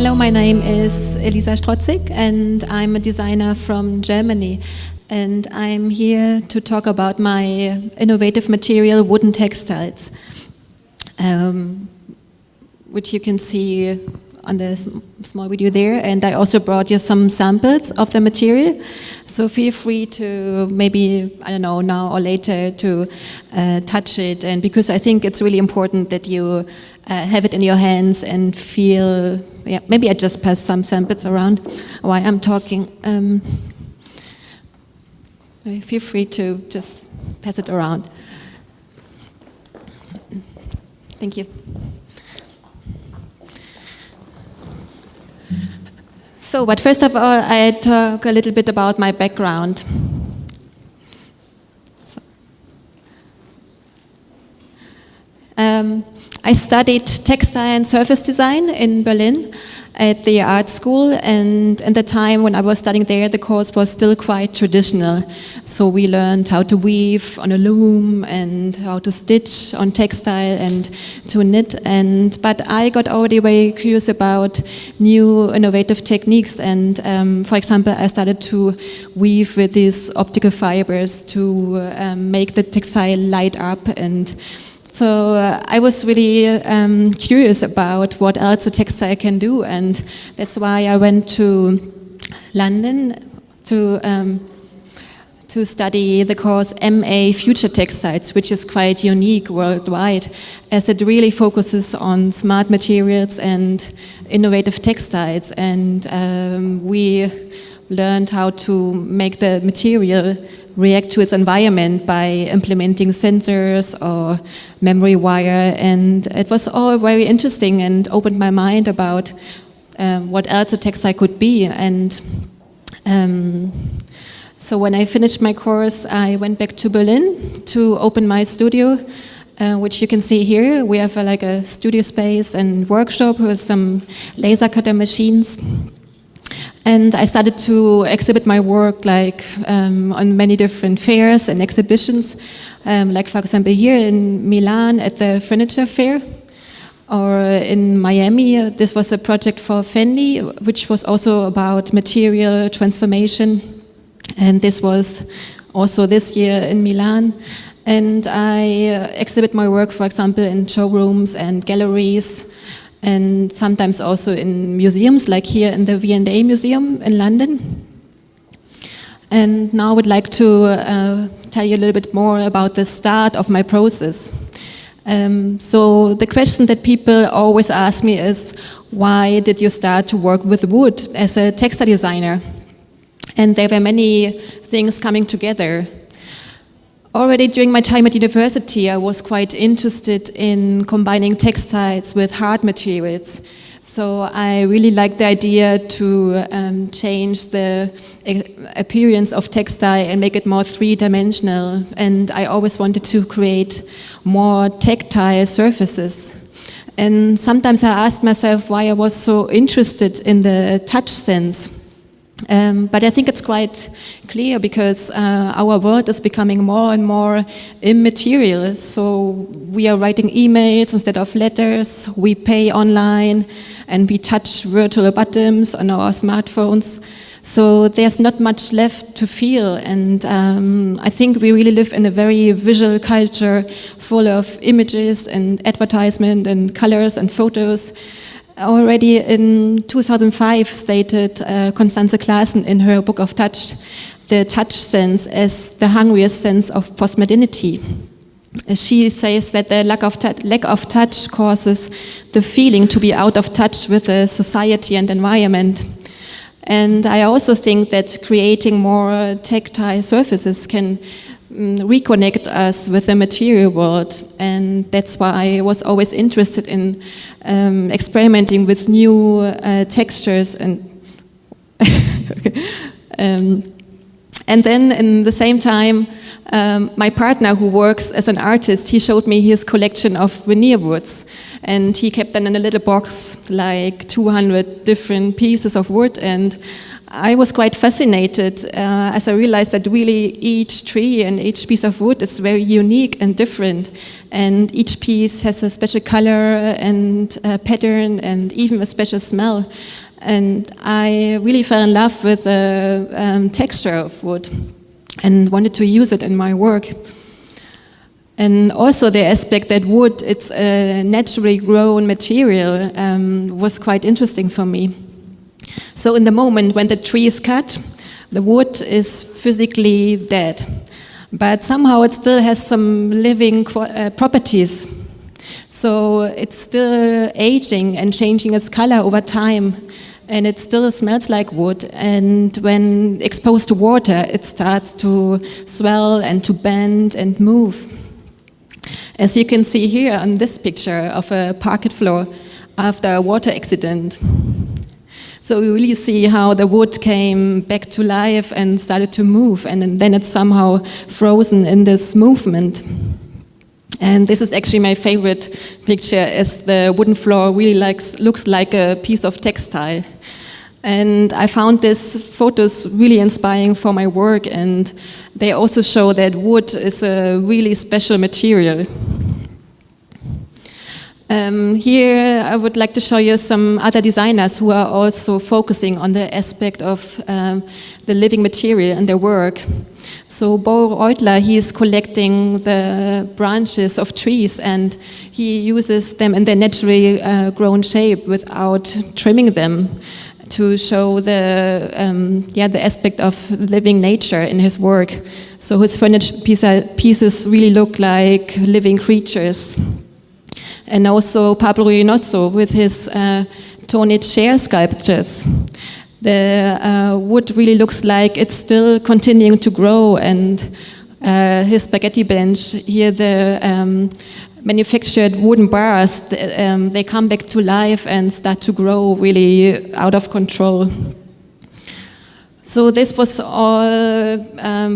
Hello, my name is Elisa Strozyk and I'm a designer from Germany. And I'm here to talk about my innovative material, wooden textiles, which you can see on the small video there. And I also brought you some samples of the material. So feel free to maybe, I don't know, now or later to touch it. And because I think it's really important that you have it in your hands and feel, yeah, maybe I just pass some samples around while I'm talking. Feel free to just pass it around. Thank you. So, but first of all, I talk a little bit about my background. So, I studied textile and surface design in Berlin at the art school, and at the time when I was studying there, the course was still quite traditional. So we learned how to weave on a loom and how to stitch on textile and to knit. But I got already very curious about new innovative techniques, and for example, I started to weave with these optical fibers to make the textile light up. And so I was really curious about what else a textile can do, and that's why I went to London to study the course MA Future Textiles, which is quite unique worldwide, as it really focuses on smart materials and innovative textiles. And we learned how to make the material react to its environment by implementing sensors or memory wire, and it was all very interesting and opened my mind about what else a textile could be. And so when I finished my course, I went back to Berlin to open my studio, which you can see here. We have like a studio space and workshop with some laser cutter machines. And I started to exhibit my work like on many different fairs and exhibitions, like for example here in Milan at the furniture fair, or in Miami. This was a project for Fendi, which was also about material transformation, and this was also this year in Milan. And I exhibit my work, for example, in showrooms and galleries, and sometimes also in museums, like here in the V&A Museum in London. And now I would like to tell you a little bit more about the start of my process. So the question that people always ask me is, why did you start to work with wood as a textile designer? And there were many things coming together. Already during my time at university, I was quite interested in combining textiles with hard materials. So I really liked the idea to change the appearance of textile and make it more three-dimensional. And I always wanted to create more tactile surfaces. And sometimes I asked myself why I was so interested in the touch sense. But I think it's quite clear, because our world is becoming more and more immaterial. So we are writing emails instead of letters, we pay online, and we touch virtual buttons on our smartphones. So there's not much left to feel, and I think we really live in a very visual culture full of images and advertisement and colors and photos. Already in 2005 stated Constanze Claassen in her book of Touch, the touch sense as the hungriest sense of postmodernity. She says that the lack of touch causes the feeling to be out of touch with the society and environment. And I also think that creating more tactile surfaces can reconnect us with the material world, and that's why I was always interested in experimenting with new textures and and then in the same time my partner, who works as an artist, he showed me his collection of veneer woods, and he kept them in a little box, like 200 different pieces of wood, and I was quite fascinated as I realized that really each tree and each piece of wood is very unique and different, and each piece has a special color and a pattern and even a special smell. And I really fell in love with the texture of wood and wanted to use it in my work. And also the aspect that wood, it's a naturally grown material, was quite interesting for me. So in the moment when the tree is cut, the wood is physically dead, but somehow it still has some living properties. So it's still aging and changing its color over time, and it still smells like wood, and when exposed to water it starts to swell and to bend and move. As you can see here on this picture of a parquet floor after a water accident. So we really see how the wood came back to life and started to move, and then it's somehow frozen in this movement. And this is actually my favorite picture, as the wooden floor really looks like a piece of textile. And I found these photos really inspiring for my work, and they also show that wood is a really special material. Here I would like to show you some other designers who are also focusing on the aspect of the living material in their work. So Bo Reutler, he is collecting the branches of trees, and he uses them in their naturally grown shape without trimming them, to show the aspect of living nature in his work. So his furniture pieces really look like living creatures. And also Pablo Reynoso with his toned chair sculptures. The wood really looks like it's still continuing to grow, and his spaghetti bench, here the manufactured wooden bars, they come back to life and start to grow really out of control. So this was all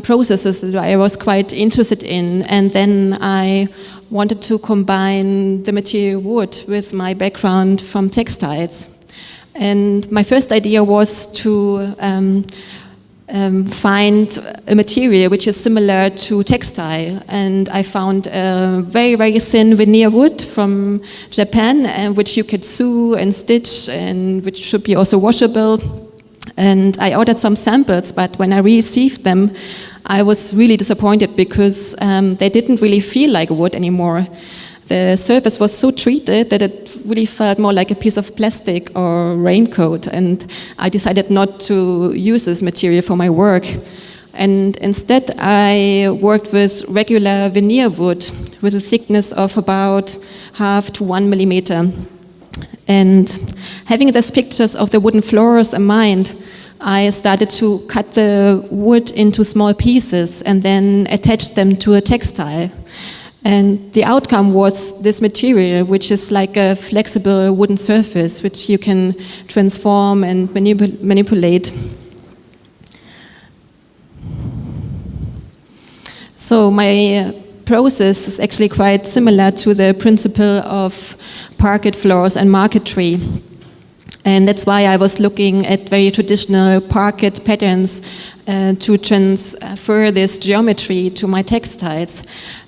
processes that I was quite interested in, and then I wanted to combine the material wood with my background from textiles. And my first idea was to find a material which is similar to textile, and I found a very, very thin veneer wood from Japan, which you could sew and stitch, and which should be also washable. And I ordered some samples, but when I received them, I was really disappointed because they didn't really feel like wood anymore. The surface was so treated that it really felt more like a piece of plastic or raincoat, and I decided not to use this material for my work. And instead I worked with regular veneer wood with a thickness of about 0.5 to 1 millimeter. And having these pictures of the wooden floors in mind, I started to cut the wood into small pieces and then attach them to a textile. And the outcome was this material, which is like a flexible wooden surface, which you can transform and manipulate. So my process is actually quite similar to the principle of parquet floors and marquetry. And that's why I was looking at very traditional parquet patterns to transfer this geometry to my textiles.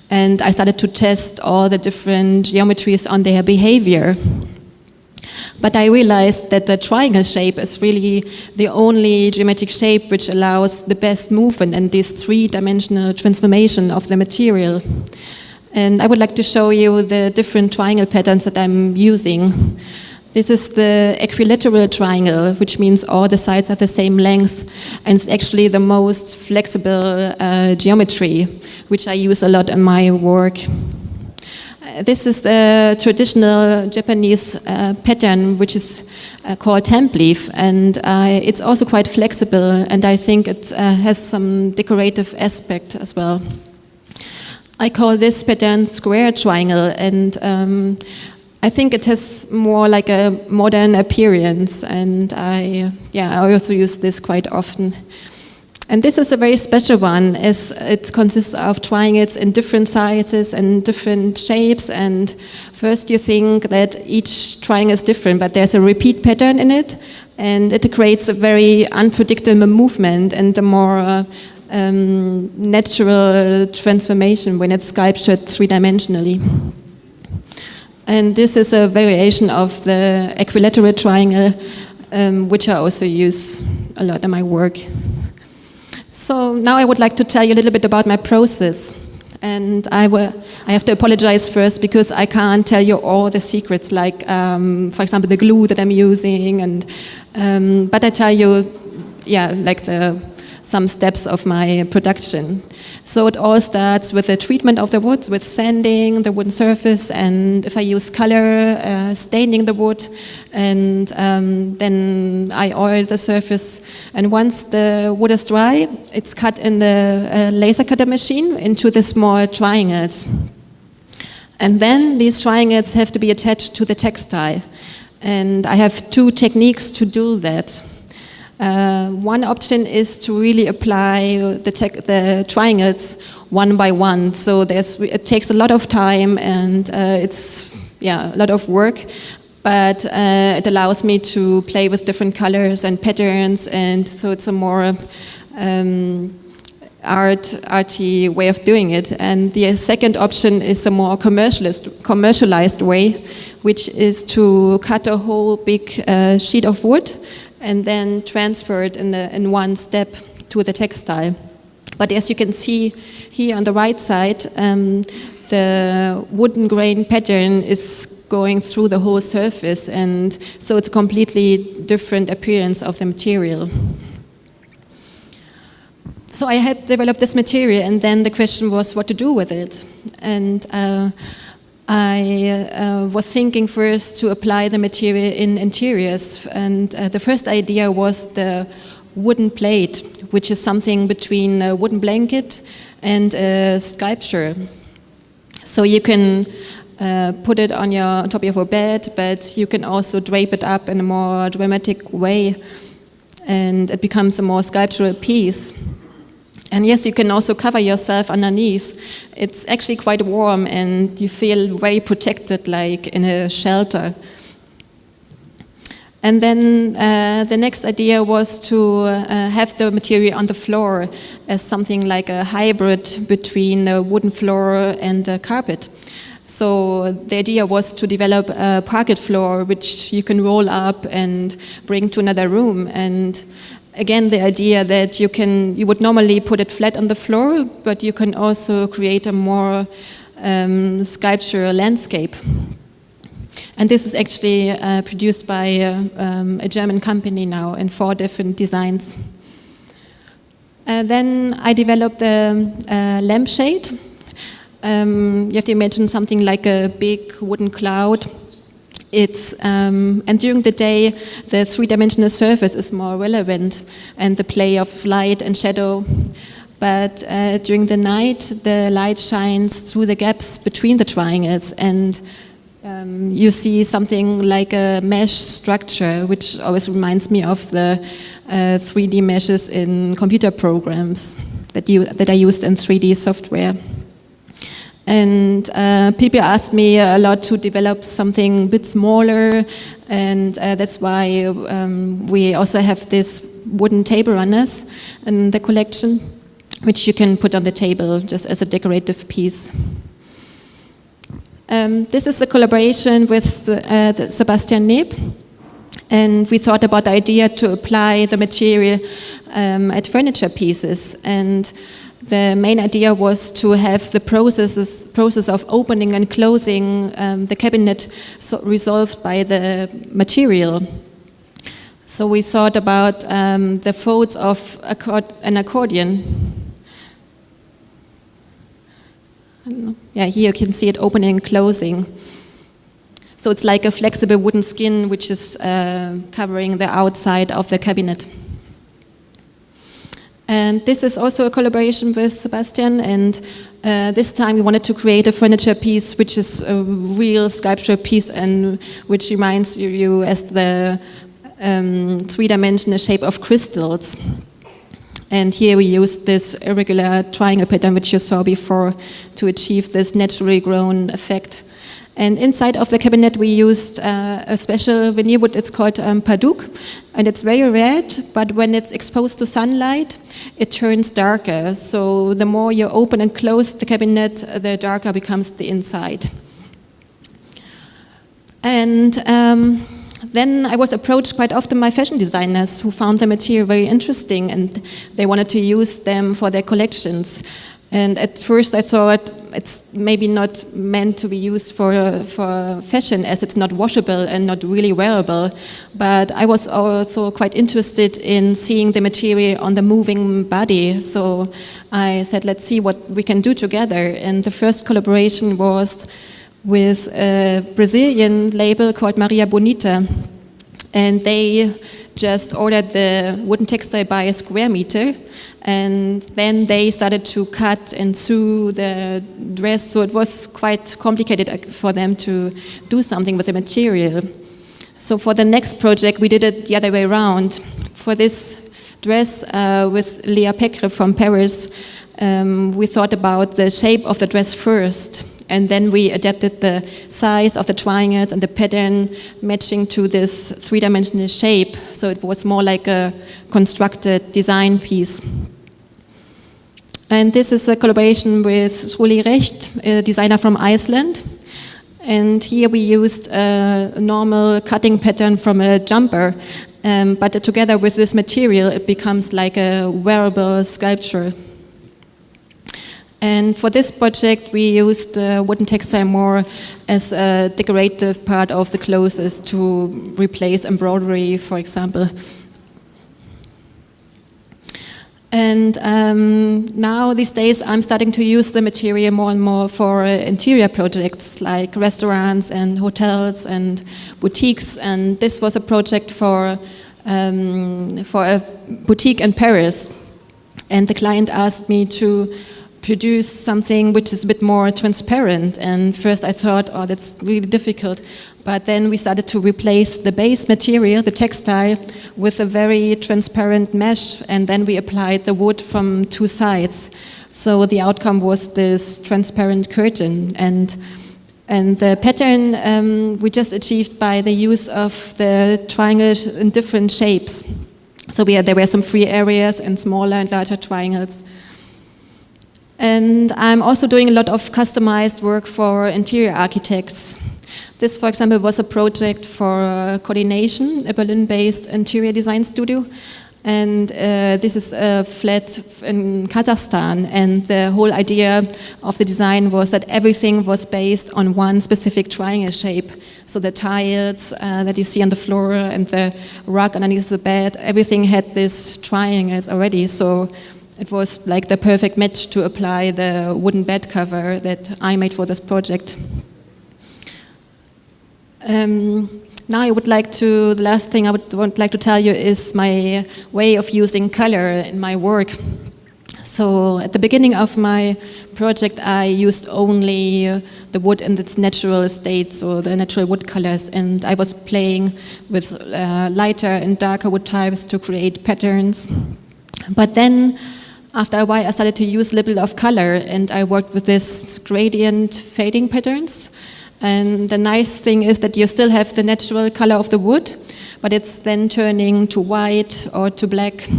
And I started to test all the different geometries on their behavior. But I realized that the triangle shape is really the only geometric shape which allows the best movement and this three-dimensional transformation of the material. And I would like to show you the different triangle patterns that I'm using. This is the equilateral triangle, which means all the sides are the same length, and it's actually the most flexible geometry, which I use a lot in my work. This is the traditional Japanese pattern, which is called hemp leaf, and it's also quite flexible, and I think it has some decorative aspect as well. I call this pattern square triangle, and I think it has more like a modern appearance, and I also use this quite often. And this is a very special one, as it consists of triangles in different sizes and different shapes, and first you think that each triangle is different, but there's a repeat pattern in it, And it creates a very unpredictable movement and a more natural transformation when it's sculptured three-dimensionally. And this is a variation of the equilateral triangle, which I also use a lot in my work. So now I would like to tell you a little bit about my process. And I have to apologize first because I can't tell you all the secrets, like, for example, the glue that I'm using. But I tell you, like some steps of my production. So it all starts with the treatment of the wood, with sanding the wooden surface, and if I use color, staining the wood, and then I oil the surface. And once the wood is dry, it's cut in the laser cutter machine into the small triangles. And then these triangles have to be attached to the textile. And I have two techniques to do that. One option is to really apply the triangles one by one. So it takes a lot of time and it's a lot of work, but it allows me to play with different colors and patterns, and so it's a more arty way of doing it. And the second option is a more commercialized way, which is to cut a whole big sheet of wood and then transfer it in one step to the textile. But as you can see here on the right side, the wooden grain pattern is going through the whole surface, and so it's a completely different appearance of the material. So I had developed this material, and then the question was what to do with it. And I was thinking first to apply the material in interiors, and the first idea was the wooden plate, which is something between a wooden blanket and a sculpture. So you can put it on top of your bed, but you can also drape it up in a more dramatic way, and it becomes a more sculptural piece. And yes, you can also cover yourself underneath. It's actually quite warm and you feel very protected, like in a shelter. And then the next idea was to have the material on the floor as something like a hybrid between a wooden floor and a carpet. So the idea was to develop a parquet floor which you can roll up and bring to another room. And again, the idea that you would normally put it flat on the floor, but you can also create a more sculptural landscape. And this is actually produced by a German company now in 4 different designs. Then I developed a lampshade. You have to imagine something like a big wooden cloud. And during the day, the three-dimensional surface is more relevant, and the play of light and shadow. But during the night, the light shines through the gaps between the triangles, and you see something like a mesh structure, which always reminds me of the 3D meshes in computer programs that are used in 3D software. And people asked me a lot to develop something a bit smaller, and that's why we also have this wooden table runners in the collection, which you can put on the table just as a decorative piece. This is a collaboration with Sebastian Neb, and we thought about the idea to apply the material at furniture pieces. And the main idea was to have the process of opening and closing the cabinet resolved by the material. So we thought about the folds of an accordion. Yeah, here you can see it opening and closing. So it's like a flexible wooden skin which is covering the outside of the cabinet. And this is also a collaboration with Sebastian, and this time we wanted to create a furniture piece which is a real sculpture piece and which reminds you as the three-dimensional shape of crystals. And here we used this irregular triangle pattern which you saw before to achieve this naturally grown effect. And inside of the cabinet we used a special veneer wood, it's called Paduk, and it's very red, but when it's exposed to sunlight, it turns darker. So the more you open and close the cabinet, the darker becomes the inside. And then I was approached quite often by fashion designers who found the material very interesting and they wanted to use them for their collections. And at first I thought it's maybe not meant to be used for fashion, as it's not washable and not really wearable. But I was also quite interested in seeing the material on the moving body. So I said, let's see what we can do together. And the first collaboration was with a Brazilian label called Maria Bonita. And they just ordered the wooden textile by a square meter, and then they started to cut and sew the dress, so it was quite complicated for them to do something with the material. So for the next project we did it the other way around. For this dress with Léa Pecre from Paris, we thought about the shape of the dress first. And then we adapted the size of the triangles and the pattern matching to this three-dimensional shape. So it was more like a constructed design piece. And this is a collaboration with Sruli Recht, a designer from Iceland. And here we used a normal cutting pattern from a jumper. But together with this material, it becomes like a wearable sculpture. And for this project, we used the wooden textile more as a decorative part of the clothes to replace embroidery, for example. And now, these days, I'm starting to use the material more and more for interior projects like restaurants and hotels and boutiques. And this was a project for a boutique in Paris. And the client asked me to produce something which is a bit more transparent, and first I thought, oh, that's really difficult, but then we started to replace the base material, the textile, with a very transparent mesh, and then we applied the wood from two sides. So the outcome was this transparent curtain, and the pattern we just achieved by the use of the triangles in different shapes. So there were some free areas and smaller and larger triangles. And I'm also doing a lot of customized work for interior architects. This, for example, was a project for Coordination, a Berlin-based interior design studio. And this is a flat in Kazakhstan. And the whole idea of the design was that everything was based on one specific triangle shape. So the tiles that you see on the floor and the rug underneath the bed, everything had these triangles already. So it was like the perfect match to apply the wooden bed cover that I made for this project. Now I would like to, the last thing I would like to tell you is my way of using color in my work. So at the beginning of my project I used only the wood in its natural state, so the natural wood colors, and I was playing with lighter and darker wood types to create patterns. But then after a while I started to use a little bit of color, and I worked with this gradient fading patterns. And the nice thing is that you still have the natural color of the wood, but it's then turning to white or to black.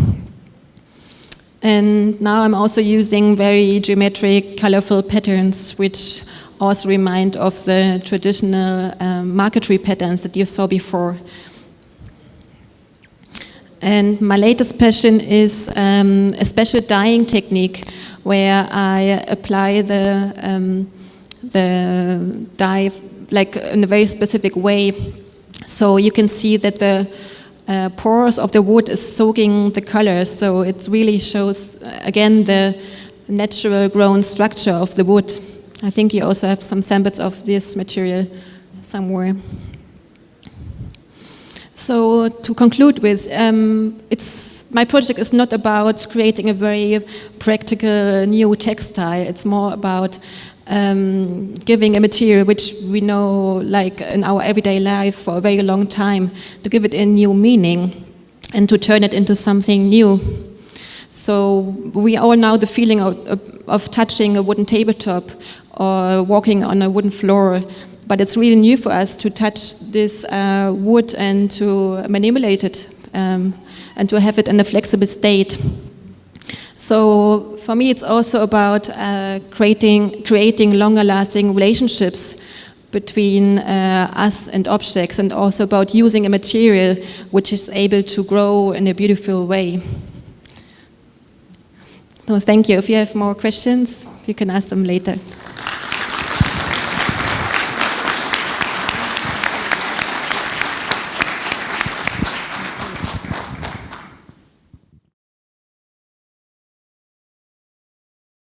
And now I'm also using very geometric, colorful patterns, which also remind of the traditional marquetry patterns that you saw before. And my latest passion is a special dyeing technique where I apply the dye like in a very specific way. So you can see that the pores of the wood is soaking the colors. So it really shows again the natural grown structure of the wood. I think you also have some samples of this material somewhere. So to conclude with, my project is not about creating a very practical new textile. It's more about giving a material which we know, like in our everyday life for a very long time, to give it a new meaning and to turn it into something new. So we all know the feeling of touching a wooden tabletop or walking on a wooden floor. but it's really new for us to touch this wood and to manipulate it and to have it in a flexible state. So for me, it's also about creating longer-lasting relationships between us and objects, and also about using a material which is able to grow in a beautiful way. So thank you. If you have more questions, you can ask them later.